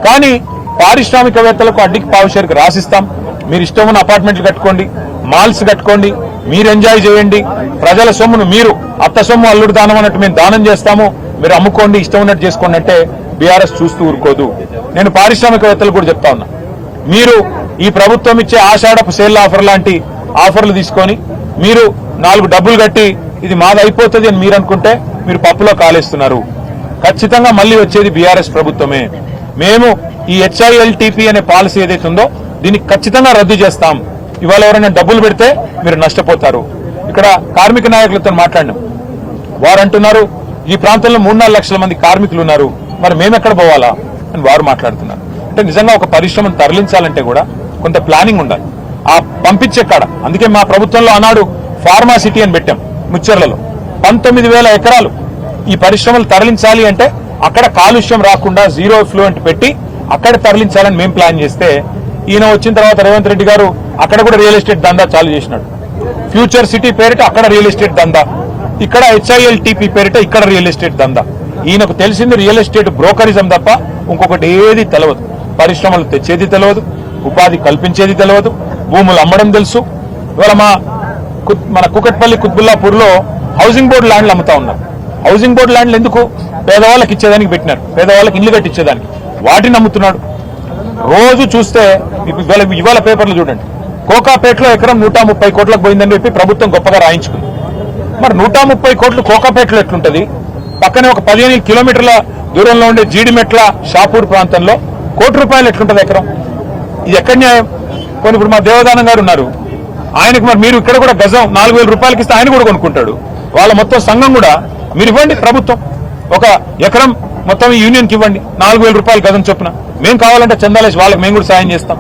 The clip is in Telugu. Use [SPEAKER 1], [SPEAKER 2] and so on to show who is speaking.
[SPEAKER 1] కానీ పారిశ్రామికవేత్తలకు అడ్డికి పావుషేరుకు రాసిస్తాం, మీరు ఇష్టం ఉన్న అపార్ట్మెంట్లు కట్టుకోండి, మాల్స్ కట్టుకోండి, మీరు ఎంజాయ్ చేయండి, ప్రజల సొమ్మును మీరు అత్త సొమ్ము అల్లుడు దానం అన్నట్టు మేము దానం చేస్తాము, మీరు అమ్ముకోండి, ఇష్టం ఉన్నట్టు చేసుకోండి అంటే బీఆర్ఎస్ చూస్తూ ఊరుకోదు. నేను పారిశ్రామికవేత్తలు కూడా చెప్తా ఉన్నా, మీరు ఈ ప్రభుత్వం ఇచ్చే ఆషాఢపు సేల్ ఆఫర్ లాంటి ఆఫర్లు తీసుకొని మీరు 4 డబ్బులు కట్టి ఇది మాది అయిపోతుంది అని మీరు అనుకుంటే మీరు పప్పులో కాలేస్తున్నారు. ఖచ్చితంగా మళ్లీ వచ్చేది బీఆర్ఎస్ ప్రభుత్వమే. మేము ఈ HILTP అనే పాలసీ ఏదైతే ఉందో దీన్ని ఖచ్చితంగా రద్దు చేస్తాం. ఇవాళ ఎవరైనా డబ్బులు పెడితే మీరు నష్టపోతారు. ఇక్కడ కార్మిక నాయకులతో మాట్లాడినాం, వారు అంటున్నారు ఈ ప్రాంతంలో 3-4 లక్షల మంది కార్మికులు ఉన్నారు, మరి మేమెక్కడ పోవాలా అని వారు మాట్లాడుతున్నారు. అంటే నిజంగా ఒక పరిశ్రమను తరలించాలంటే కూడా కొంత ప్లానింగ్ ఉండాలి. ఆ పంపించే కాడ అందుకే మా ప్రభుత్వంలో ఆనాడు ఫార్మా సిటీ అని పెట్టాం ముచ్చెర్లలో. 19,000 ఎకరాలు ఈ పరిశ్రమలు తరలించాలి అంటే అక్కడ కాలుష్యం రాకుండా జీరో ఎఫ్లూయెంట్ పెట్టి అక్కడ తరలించాలని మేము ప్లాన్ చేస్తే ఈయన వచ్చిన తర్వాత రేవంత్ రెడ్డి గారు అక్కడ కూడా రియల్ ఎస్టేట్ దందా చాలు చేసినాడు. ఫ్యూచర్ సిటీ పేరిట అక్కడ రియల్ ఎస్టేట్ దందా, ఇక్కడ HILTP పేరిట ఇక్కడ రియల్ ఎస్టేట్ దందా. ఈయనకు తెలిసింది రియల్ ఎస్టేట్ బ్రోకరిజం తప్ప ఇంకొకటి ఏది తెలియదు. పరిశ్రమలు తెచ్చేది తెలియదు, ఉపాధి కల్పించేది తెలియదు, భూములు అమ్మడం తెలుసు. ఇవాళ మన కుకట్పల్లి కుత్బుల్లాపూర్ లో హౌసింగ్ బోర్డు ల్యాండ్లు అమ్ముతా ఉన్నారు. హౌసింగ్ బోర్డు ల్యాండ్లు ఎందుకు? పేదవాళ్ళకి ఇచ్చేదానికి పెట్టినారు, పేదవాళ్ళకి ఇల్లు కట్టించేదానికి. వాటిని అమ్ముతున్నాడు. రోజు చూస్తే ఇవాళ పేపర్లు చూడండి, కోకాపేటలో ఎకరం 130 కోట్లకు పోయిందని చెప్పి ప్రభుత్వం గొప్పగా రాయించుకుంది. మరి 130 కోట్లు కోకాపేటలో ఎట్లుంటది? పక్కనే ఒక 15 కిలోమీటర్ల దూరంలో ఉండే జీడిమెట్ల షాపూర్ ప్రాంతంలో ₹1 ఎట్లుంటది ఎకరం? ఇది ఎక్కడ న్యాయం? కొన్ని ఇప్పుడు మా దేవదానం గారు ఉన్నారు, ఆయనకు మరి మీరు ఇక్కడ కూడా గజం ₹4,000 ఇస్తే ఆయన కూడా కొనుక్కుంటాడు. వాళ్ళ మొత్తం సంఘం కూడా మీరు ఇవ్వండి, ప్రభుత్వం ఒక ఎకరం మొత్తం ఈ యూనియన్కి ఇవ్వండి, ₹4,000 గజం చొప్పున. మేము కావాలంటే చందాలేసి వాళ్ళకి మేము కూడా సాయం చేస్తాం.